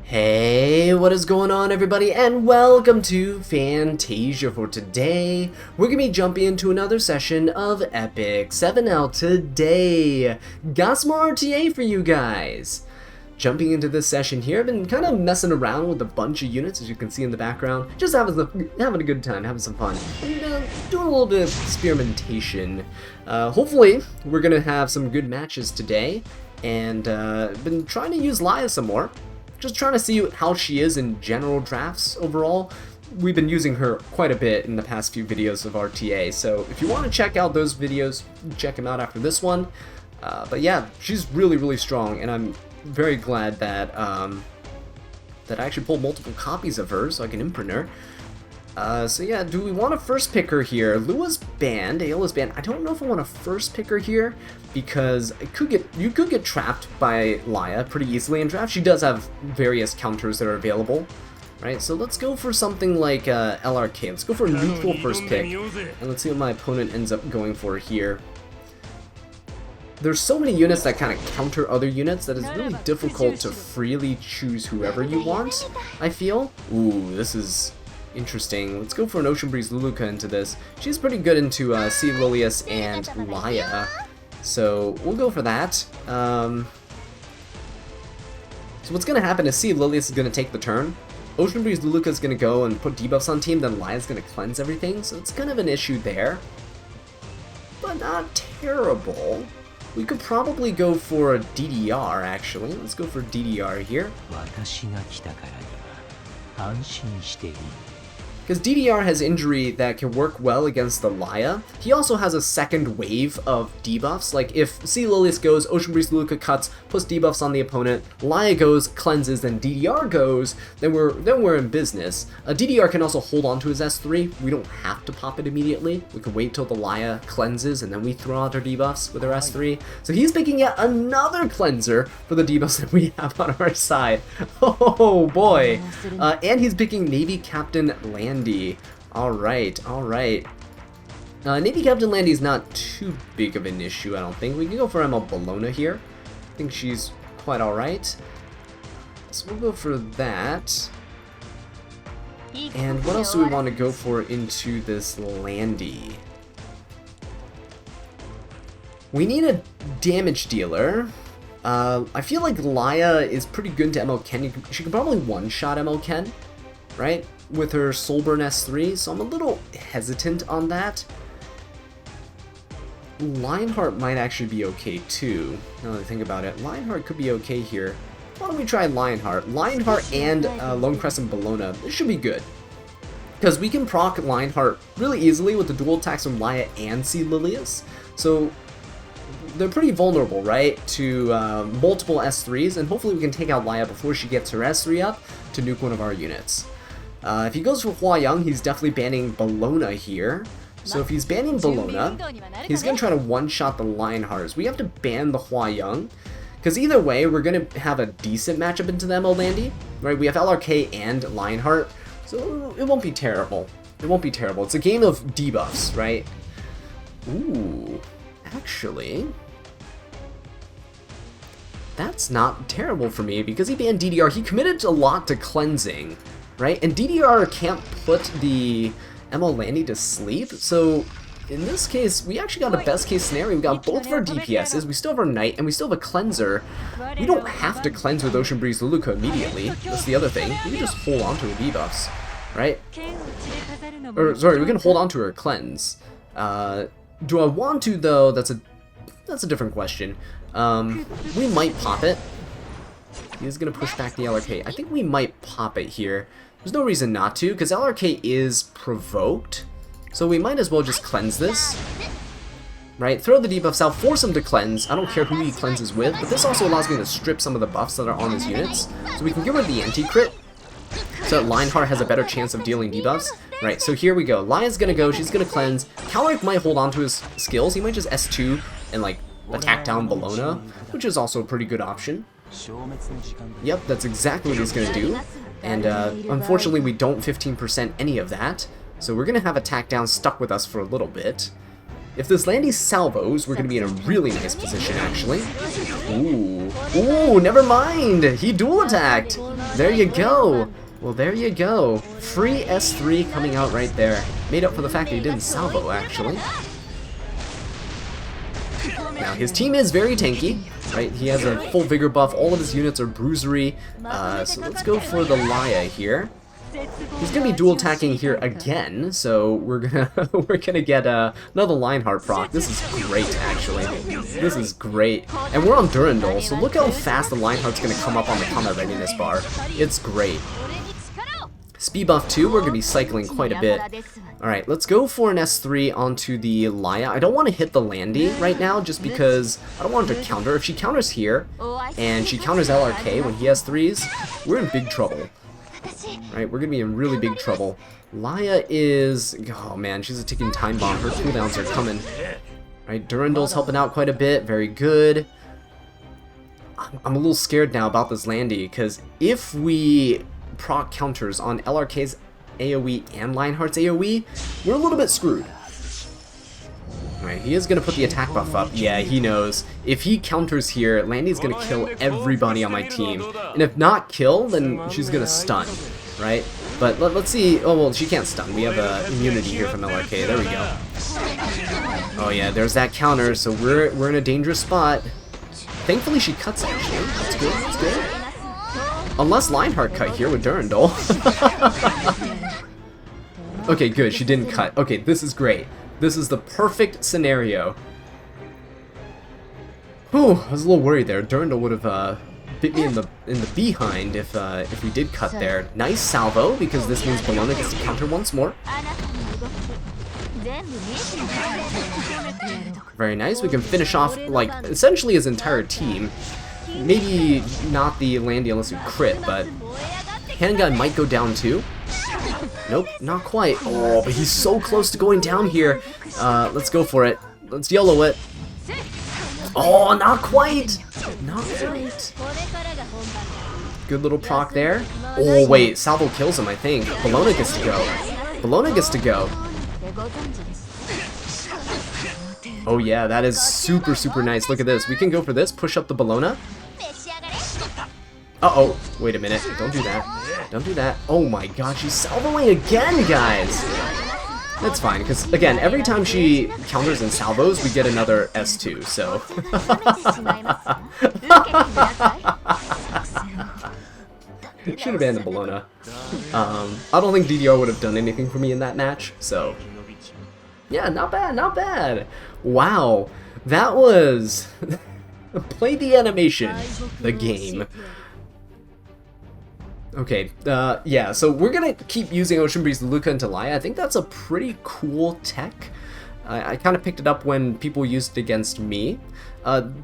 Hey, what is going on everybody, and welcome to Fantasia. For today, we're going to be jumping into another session of Epic 7L today. Got some more RTA for you guys. Jumping into this session here, I've been kind of messing around with a bunch of units, as you can see in the background. Just having a good time, having some fun, and doing a little bit of experimentation. Hopefully, we're going to have some good matches today, and been trying to use Laia some more. Just trying to see how she is in general drafts overall. We've been using her quite a bit in the past few videos of RTA, so if you want to check out those videos, check them out after this one. But yeah, she's really strong, and I'm very glad that that I actually pulled multiple copies of her so I can imprint her. So yeah, do we want to first pick her here? Lua's banned, Ayola's banned. I don't know if I want to first pick her here because you could get trapped by Laia pretty easily in draft. She does have various counters that are available, right? So let's go for something like LRK. Let's go for a neutral first pick, and let's see what my opponent ends up going for here. There's so many units that kind of counter other units that it's really difficult to freely choose whoever you want, I feel. Ooh, this is interesting. Let's go for an Ocean Breeze Luluka into this. She's pretty good into Sea Lilius and Laia, so we'll go for that. So what's going to happen is Sea Lilius is going to take the turn. Ocean Breeze Luluka is going to go and put debuffs on team, then Laia's going to cleanse everything, so it's kind of an issue there. But not terrible. We could probably go for a DDR, actually. Let's go for DDR here. Because DDR has injury that can work well against the Laia. He also has a second wave of debuffs. Like if Sea Lilius goes, Ocean Breeze Luluka cuts, puts debuffs on the opponent, Laia goes, cleanses, then DDR goes, then we're in business. DDR can also hold on to his S3. We don't have to pop it immediately. We can wait till the Laia cleanses and then we throw out our debuffs with our S3. So he's picking yet another cleanser for the debuffs that we have on our side. Oh boy. And he's picking Navy Captain Landy. Alright. Navy Captain Landy is not too big of an issue, I don't think. We can go for ML Bologna here. I think she's quite alright. So we'll go for that. And what else do we want to go for into this Landy? We need a damage dealer. I feel like Laia is pretty good into ML Ken. She can probably one-shot ML Ken, right? With her Soulburn S3, so I'm a little hesitant on that. Lionheart might actually be okay too, now that I think about it. Lionheart could be okay here. Why don't we try Lionheart? Lionheart and Lone Crescent Bologna, this should be good. Because we can proc Lionheart really easily with the dual attacks from Laia and Sea Lilius. So they're pretty vulnerable, right, to multiple S3s, and hopefully we can take out Laia before she gets her S3 up to nuke one of our units. If he goes for Huayang, he's definitely banning Bologna here. So if he's banning Bologna, he's going to try to one-shot the Lionhearts. We have to ban the Huayang, because either way, we're going to have a decent matchup into the ML Landy, right? We have LRK and Lionheart, so it won't be terrible. It won't be terrible. It's a game of debuffs, right? Ooh, actually, that's not terrible for me, because he banned DDR. He committed a lot to cleansing, right? And DDR can't put the ML Landy to sleep, so in this case, we actually got a best case scenario. We got both of our DPSs, we still have our Knight, and we still have a cleanser. We don't have to cleanse with Ocean Breeze Luluka immediately. That's the other thing. We can just hold on to her debuffs, right? Or, sorry, we can hold on to her cleanse. Do I want to, though? That's a different question. We might pop it. He's going to push back the LRK. I think we might pop it here. There's no reason not to, because LRK is provoked. So we might as well just cleanse this. Right? Throw the debuffs out, force him to cleanse. I don't care who he cleanses with, but this also allows me to strip some of the buffs that are on his units. So we can get rid of the anti-crit, so that Lionheart has a better chance of dealing debuffs. Right, so here we go. Lion's going to go, she's going to cleanse. Calric might hold on to his skills. He might just S2 and, like, attack down Bologna, which is also a pretty good option. Yep, that's exactly what he's going to do. And unfortunately, we don't 15% any of that. So we're going to have attack down stuck with us for a little bit. If this Landy salvos, we're going to be in a really nice position, actually. Ooh. Ooh, never mind! He dual attacked! There you go! Well, there you go. Free S3 coming out right there. Made up for the fact that he didn't salvo, actually. Now, his team is very tanky, right? He has a full vigor buff. All of his units are bruisery. So let's go for the Laya here. He's gonna be dual attacking here again, so we're gonna get another Lionheart proc. This is great, actually. This is great, and we're on Durandal, so look how fast the Lionheart's gonna come up on the combat readiness bar. It's great. Speed buff 2, we're gonna be cycling quite a bit. Alright, let's go for an S3 onto the Laya. I don't want to hit the Landy right now, just because I don't want her to counter. If she counters here, and she counters LRK when he has 3s, we're in big trouble. Right, we're gonna be in really big trouble. Laya is... oh man, she's a ticking time bomb. Her cooldowns are coming. Right, Durandal's helping out quite a bit. Very good. I'm a little scared now about this Landy, because if we proc counters on LRK's AoE and Lionheart's AoE, we're a little bit screwed. Alright, he is going to put the attack buff up. Yeah, he knows. If he counters here, Landy's going to kill everybody on my team. And if not kill, then she's going to stun, right? But let's see. Oh, well, she can't stun. We have immunity here from LRK. There we go. Oh, yeah, there's that counter, so we're in a dangerous spot. Thankfully, she cuts, actually. That's good, that's good. Unless Lionheart cut here with Durandal. Okay, good, she didn't cut. Okay, this is great. This is the perfect scenario. Whew, I was a little worried there. Durandal would have bit me in the behind if we did cut there. Nice salvo, because this means Bologna gets to counter once more. Very nice. We can finish off, like, essentially his entire team. Maybe not the Landy unless we crit, but handgun might go down too. Nope, not quite. Oh, but he's so close to going down here. Let's go for it. Let's YOLO it. Oh, not quite. Not quite. Good little proc there. Oh, wait. Salvo kills him, I think. Bologna gets to go. Bologna gets to go. Oh, yeah. That is super, super nice. Look at this. We can go for this. Push up the Bologna. Uh-oh. Wait a minute. Don't do that. Don't do that. Oh my god, she's salvoing again, guys! That's fine, because, again, every time she counters and salvos, we get another S2, so... Should have banned the Bologna. I don't think DDR would have done anything for me in that match, so... Yeah, not bad, not bad! Wow, that was... Play the animation, the game. Okay, yeah, so we're gonna keep using Ocean Breeze Luca into Laya. I think that's a pretty cool tech. I kind of picked it up when people used it against me.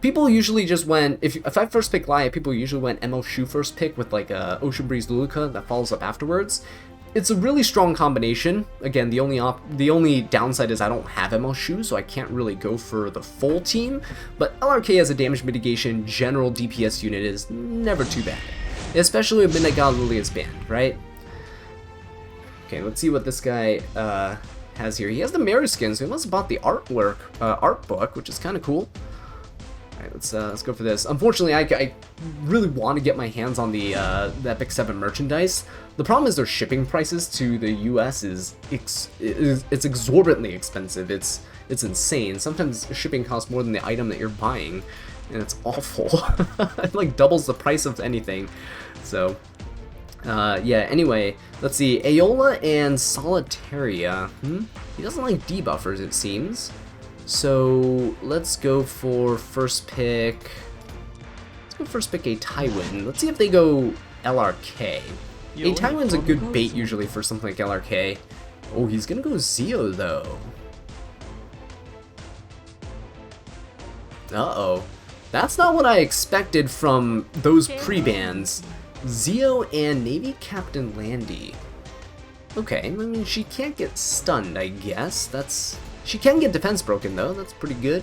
People usually just went, if I first picked Laya, people usually went MO Shu first pick with like Ocean Breeze Luca that follows up afterwards. It's a really strong combination. Again, the only downside is I don't have MO Shu, so I can't really go for the full team. But LRK as a damage mitigation general DPS unit is never too bad. Especially when Midnight God Lily is banned, right? Okay, let's see what this guy has here. He has the mirror skin, so he must have bought the art book, which is kind of cool. Alright, let's go for this. Unfortunately, I really want to get my hands on the Epic 7 merchandise. The problem is their shipping prices to the US is it's exorbitantly expensive. It's insane. Sometimes shipping costs more than the item that you're buying, and it's awful. It like doubles the price of anything. So, yeah, anyway, let's see. Aeola and Solitaria. He doesn't like debuffers, it seems. So, let's go for first pick. Let's go first pick a Tywin. Let's see if they go LRK. A Tywin's a good bait usually for something like LRK. Oh, he's gonna go Zeo though. Uh-oh. That's not what I expected from those pre-bans. Zeo and Navy Captain Landy. Okay, I mean, she can't get stunned, I guess. She can get defense broken, though. That's pretty good.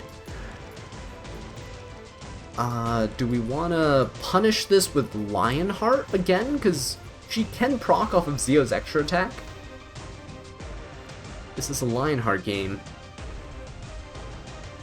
Do we want to punish this with Lionheart again? Because she can proc off of Zeo's extra attack. This is a Lionheart game.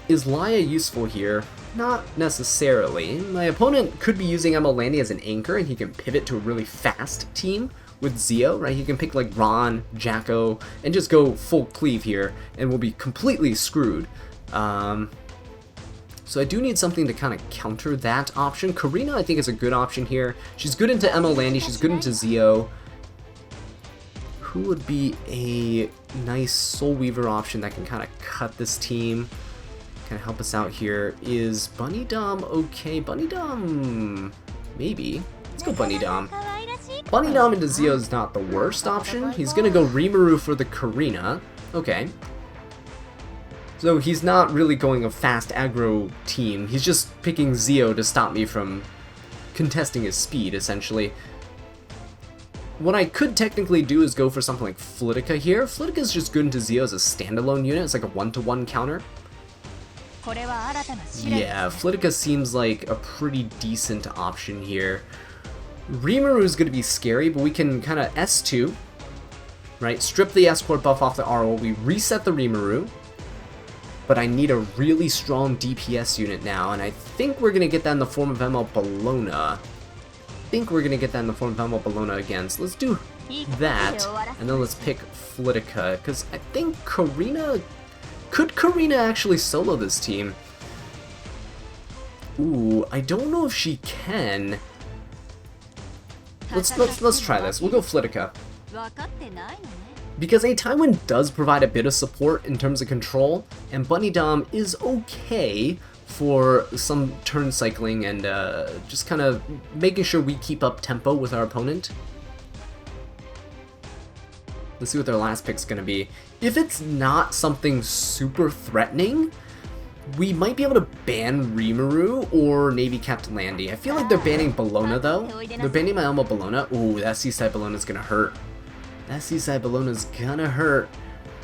Is Laya useful here? not necessarily. My opponent could be using Landy as an anchor, and he can pivot to a really fast team with Zio, right? He can pick like Ron, Jacko, and just go full cleave here, and we'll be completely screwed. So I do need something to kind of counter that option. Karina, I think, is a good option here. She's good into Landy, she's good into Zio. Who would be a nice Soul Weaver option that can kind of cut this team? Kind of help us out here. Is Bunny Dom okay? Bunny Dom, maybe. Let's go Bunny Dom. Bunny Dom into Zio is not the worst option. He's gonna go Rimuru for the Karina. Okay. So he's not really going a fast aggro team. He's just picking Zio to stop me from contesting his speed, essentially. What I could technically do is go for something like Flitica here. Flitica is just good into Zio as a standalone unit. It's like a 1-to-1 counter. Yeah, Flitica seems like a pretty decent option here. Rimuru is going to be scary, but we can kind of S2, right? Strip the Escort buff off the RO. We reset the Rimuru. But I need a really strong DPS unit now, and I think we're going to get that in the form of ML Bologna. Again, so let's do that, and then let's pick Flitica, because I think Karina... Could Karina actually solo this team? Ooh, I don't know if she can. Let's try this. We'll go Flitica. Because a Taiwan does provide a bit of support in terms of control, and Bunny Dom is okay for some turn cycling and just kind of making sure we keep up tempo with our opponent. Let's see what their last pick's gonna be. If it's not something super threatening, we might be able to ban Rimuru or Navy Captain Landy. I feel like they're banning Bologna though. They're banning my Elmo Bologna. Ooh, that Seaside Bologna's gonna hurt. That Seaside Bologna's gonna hurt.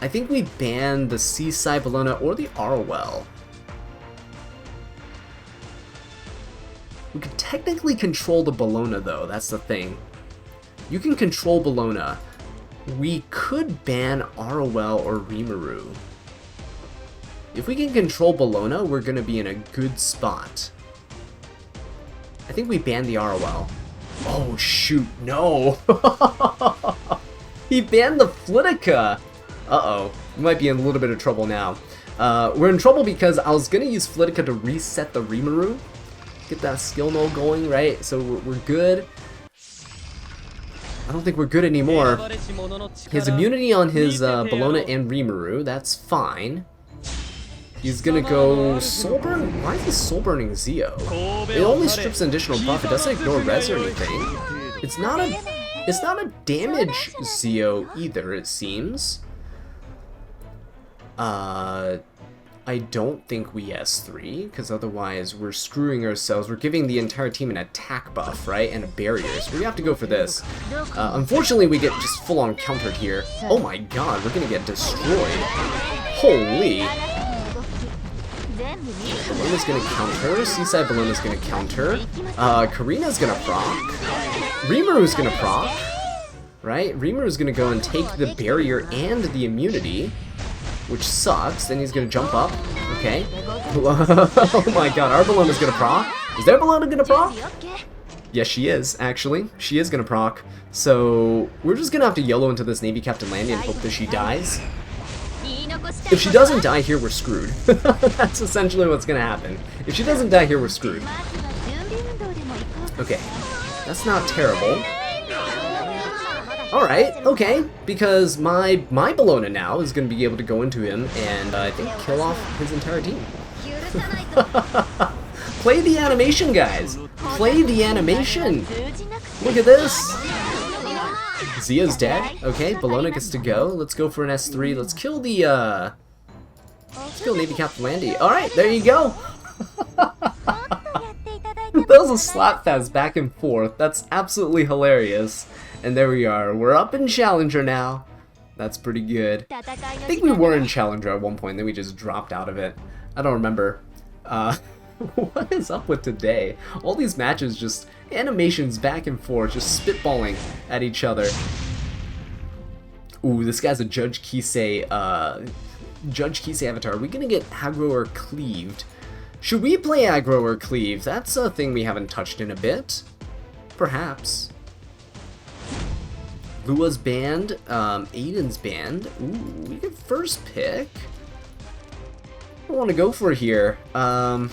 I think we ban the Seaside Bologna or the Arwell. We could technically control the Bologna though, that's the thing. You can control Bologna. We could ban Arwell or Rimuru. If we can control Bologna, we're gonna be in a good spot. I think we ban the Arwell. Oh shoot, no! He banned the Flitica! Uh-oh, we might be in a little bit of trouble now. We're in trouble because I was gonna use Flitica to reset the Rimuru. Get that skill null going, right? So we're good. I don't think we're good anymore. His immunity on his Bologna and Rimuru, that's fine. He's gonna go Soulburn? Why is he Soulburning Zio? It only strips an additional buff, it doesn't ignore res or anything. It's not a damage Zio either, it seems. I don't think we S3, because otherwise we're screwing ourselves. We're giving the entire team an attack buff, right? And a barrier, so we have to go for this. Unfortunately, we get just full-on countered here. Oh my god, we're gonna get destroyed. Holy. Bologna's gonna counter, Seaside Bologna's gonna counter, Karina's gonna proc, Rimuru's gonna proc, right? Rimuru's gonna go and take the barrier and the immunity, which sucks. Then he's gonna jump up. Okay. Oh my god, our Bologna's gonna proc. Is their Bologna gonna proc? Yes, she is, actually. She is gonna proc. So we're just gonna have to YOLO into this Navy Captain Landy and hope that she dies. If she doesn't die here, we're screwed. That's essentially what's gonna happen. If she doesn't die here, we're screwed. Okay. That's not terrible. Alright, okay, because my Bologna now is going to be able to go into him and I think kill off his entire team. Play the animation, guys! Play the animation! Look at this! Zia's dead. Okay, Bologna gets to go. Let's go for an S3. Let's kill the, let's kill Navy Captain Landy. Alright, there you go! That was a slap fest back and forth. That's absolutely hilarious. And there we are. We're up in Challenger now. That's pretty good. I think we were in Challenger at one point, then we just dropped out of it. I don't remember. What is up with today? All these matches just animations back and forth, just spitballing at each other. Ooh, this guy's a Judge Kisei avatar. Are we gonna get aggro or cleaved? Should we play aggro or cleave? That's a thing we haven't touched in a bit. Perhaps. Lua's banned, Aiden's banned. Ooh, we get first pick. I want to go for here. Because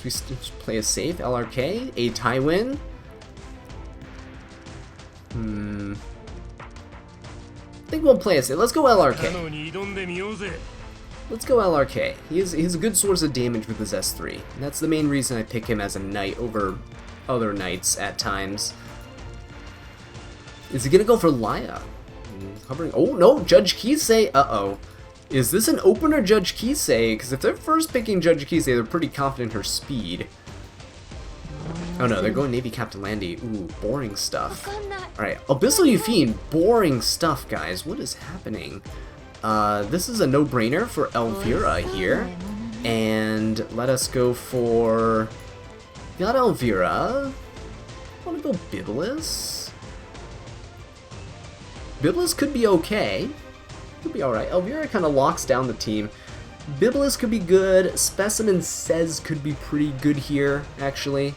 we just play a safe LRK, a tie win. I think we'll play a safe. Let's go LRK. Let's go LRK. He's a good source of damage with his S3. And that's the main reason I pick him as a knight over other knights at times. Is he gonna go for Laya? Hovering. Oh no, Judge Kisei. Uh-oh. Is this an opener Judge Kisei? Because if they're first picking Judge Kisei, they're pretty confident in her speed. Oh no, they're going Navy Captain Landy. Ooh, boring stuff. Alright, Abyssal Yufine. Boring stuff, guys. What is happening? This is a no-brainer for Elvira here. And let us go for... Got Elvira. I want to go Biblis. Biblis could be okay. Could be alright. Elvira kind of locks down the team. Biblis could be good. Specimen Says could be pretty good here, actually.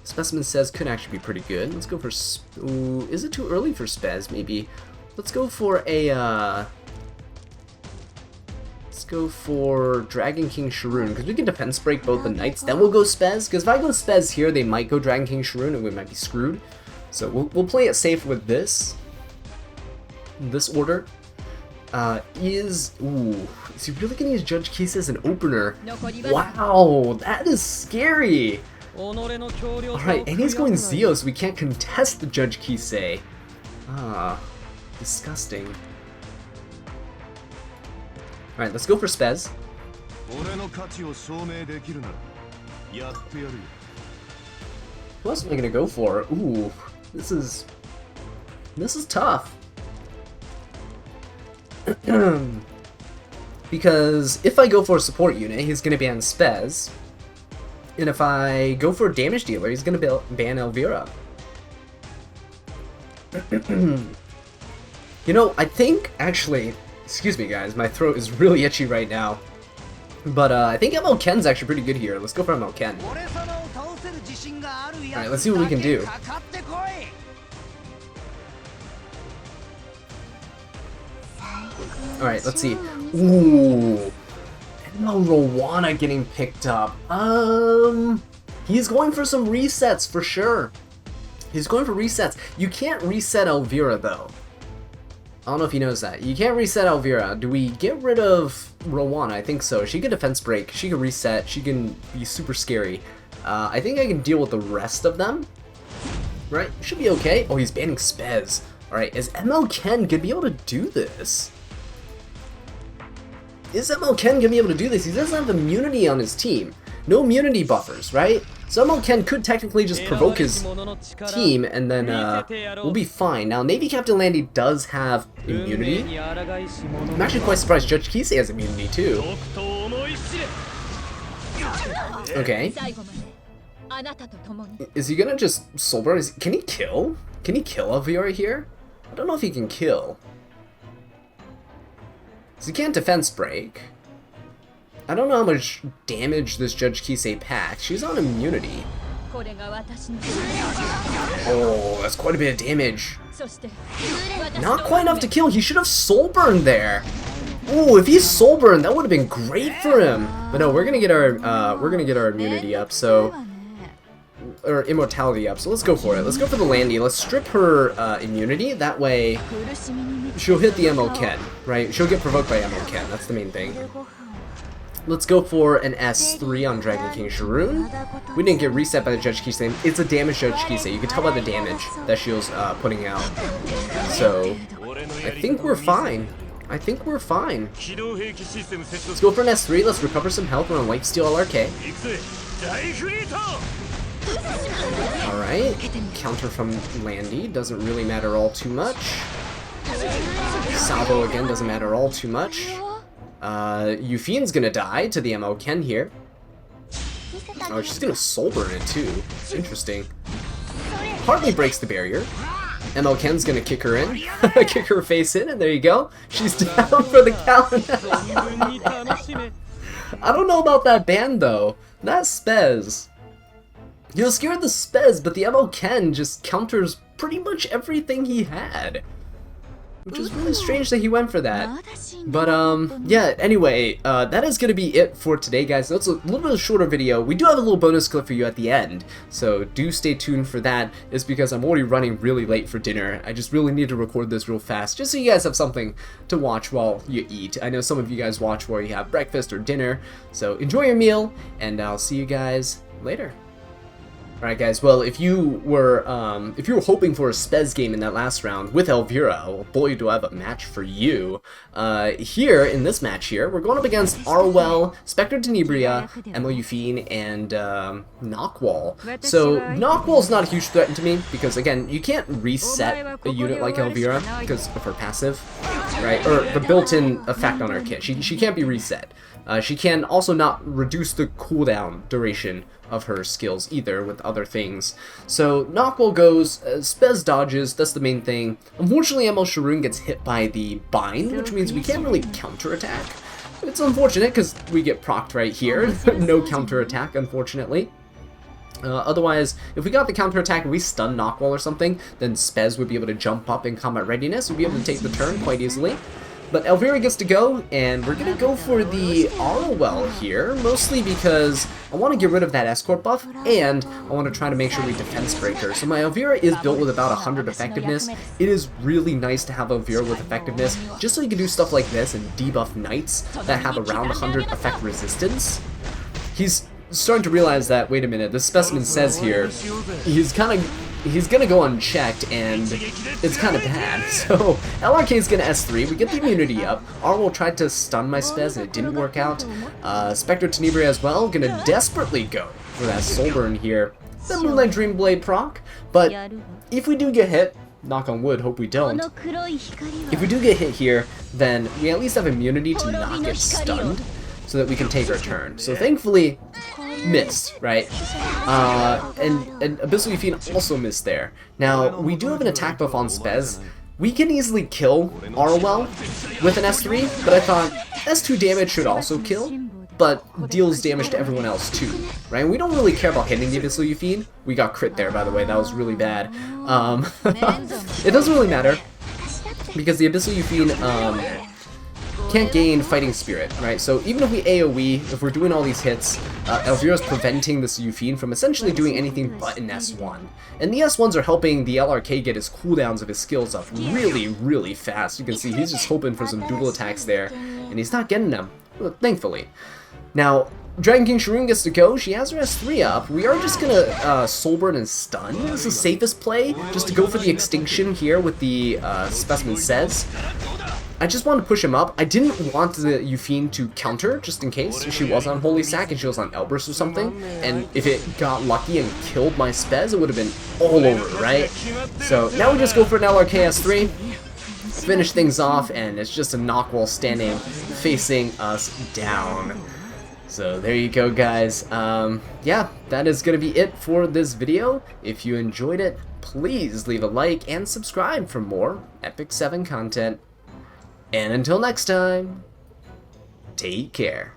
Specimen Says could actually be pretty good. Let's go for... Ooh, is it too early for Spez? Maybe. Let's go for a... Let's go for Dragon King Sharoon, because we can defense break both the knights. Then we'll go Spez, because if I go Spez here, they might go Dragon King Sharoon, and we might be screwed. So we'll play it safe with this. This order. Ooh, is he really gonna use Judge Kisei as an opener? Wow, that is scary! Alright, and he's going Zeo, so we can't contest the Judge Kisei. Ah, disgusting. Alright, let's go for Spez. Who else am I gonna go for? Ooh, this is tough. Because if I go for a support unit, he's gonna ban Spez. And if I go for a damage dealer, he's gonna ban Elvira. You know, I think, actually, excuse me guys, my throat is really itchy right now. But I think ML Ken's actually pretty good here. Let's go for ML Ken. Alright, let's see what we can do. Alright, let's see. Ooh. No, Rowana getting picked up. He's going for some resets for sure. He's going for resets. You can't reset Elvira though. I don't know if he knows that. You can't reset Elvira. Do we get rid of Rowana? I think so. She can defense break. She can reset. She can be super scary. I think I can deal with the rest of them. Right? Should be okay. Oh, he's banning Spez. Alright, is ML Ken gonna be able to do this? Is ML Ken gonna be able to do this? He doesn't have immunity on his team. No immunity buffers, right? So ML Ken could technically just provoke his team and then we'll be fine. Now, Navy Captain Landy does have immunity. I'm actually quite surprised Judge Kisei has immunity too. Okay. Is he gonna just soulburn? Can he kill? Can he kill Elvira here? I don't know if he can kill. So he can't defense break. I don't know how much damage this Judge Kisei packs. She's on immunity. Oh, that's quite a bit of damage. Not quite enough to kill. He should have soul burned there. Ooh, if he's soul burned, that would have been great for him. But no, we're gonna get our immunity up. So, or immortality up. So let's go for it. Let's go for the Landy. Let's strip her immunity. That way, she'll hit the ML Ken, right? She'll get provoked by ML Ken. That's the main thing. Let's go for an S3 on Dragon King Sharoon. We didn't get reset by the Judge Kisei. It's a damage Judge Kisei. You can tell by the damage that she was putting out. So, I think we're fine. I think we're fine. Let's go for an S3. Let's recover some health on a Lifesteal LRK. Alright. Counter from Landy. Doesn't really matter all too much. Salvo again doesn't matter all too much. Yufine's gonna die to the ML Ken here. Oh, she's gonna soul burn it too. Interesting. Partly breaks the barrier. ML Ken's gonna kick her in, kick her face in, and there you go. She's down for the count. I don't know about that ban though. That Spez. You'll scare the Spez, but the ML Ken just counters pretty much everything he had. Which is really strange that he went for that. But, yeah, anyway, that is going to be it for today, guys. That's a little bit of a shorter video. We do have a little bonus clip for you at the end, so do stay tuned for that. It's because I'm already running really late for dinner. I just really need to record this real fast, just so you guys have something to watch while you eat. I know some of you guys watch while you have breakfast or dinner, so enjoy your meal, and I'll see you guys later. Alright guys, well if you were hoping for a Spez game in that last round with Elvira, well, boy do I have a match for you. Here, in this match here, we're going up against Arwell, Spectre Tenebria, Emma Euphine, and Knockwall. So Knockwall's not a huge threat to me, because again, you can't reset a unit like Elvira because of her passive, right? Or the built-in effect on her kit. She can't be reset. She can also not reduce the cooldown duration of her skills either with other things. So Knockwall goes, Spez dodges, that's the main thing. Unfortunately ML Sharoon gets hit by the bind, which means we can't really counterattack. It's unfortunate because we get procced right here. No counterattack, unfortunately. Otherwise, if we got the counterattack and we stun Knockwall or something, then Spez would be able to jump up in combat readiness, we'd be able to take the turn quite easily. But Elvira gets to go, and we're going to go for the Arwell here, mostly because I want to get rid of that escort buff, and I want to try to make sure we defense break her. So my Elvira is built with about 100 effectiveness. It is really nice to have Elvira with effectiveness, just so you can do stuff like this and debuff knights that have around 100 effect resistance. He's starting to realize that, wait a minute, this specimen says here, he's gonna go unchecked, and it's kind of bad. So LRK is gonna S3. We get the immunity up. Arwell tried to stun my Spez and it didn't work out. Spectre Tenebria as well, gonna desperately go for that soul burn here. The Moonlight Dreamblade proc, but if we do get hit, knock on wood, hope we don't. If we do get hit here, then we at least have immunity to not get stunned, so that we can take our turn. So thankfully, missed, right? And Abyssal Euphine also missed there. Now, we do have an attack buff on Spez. We can easily kill Arwell with an S3, but I thought S2 damage should also kill, but deals damage to everyone else too, right? We don't really care about hitting the Abyssal Euphine. We got crit there, by the way, that was really bad. It doesn't really matter, because the Abyssal Euphine, can't gain Fighting Spirit, right? So even if we AoE, if we're doing all these hits, Elvira's preventing this Euphine from essentially doing anything but an S1. And the S1s are helping the LRK get his cooldowns of his skills up really, really fast. You can see he's just hoping for some dual attacks there, and he's not getting them, thankfully. Now, Dragon King Sharoon gets to go. She has her S3 up. We are just gonna Soulburn and Stun. This is the safest play, just to go for the extinction here with the Specimen Says. I just wanted to push him up. I didn't want the Euphine to counter, just in case she was on Holy Sack and she was on Elbrus or something. And if it got lucky and killed my Spez, it would have been all over, right? So now we just go for an LRK S3, finish things off, and it's just a Knockwall standing, facing us down. So there you go, guys. Yeah, that is going to be it for this video. If you enjoyed it, please leave a like and subscribe for more Epic 7 content. And until next time, take care.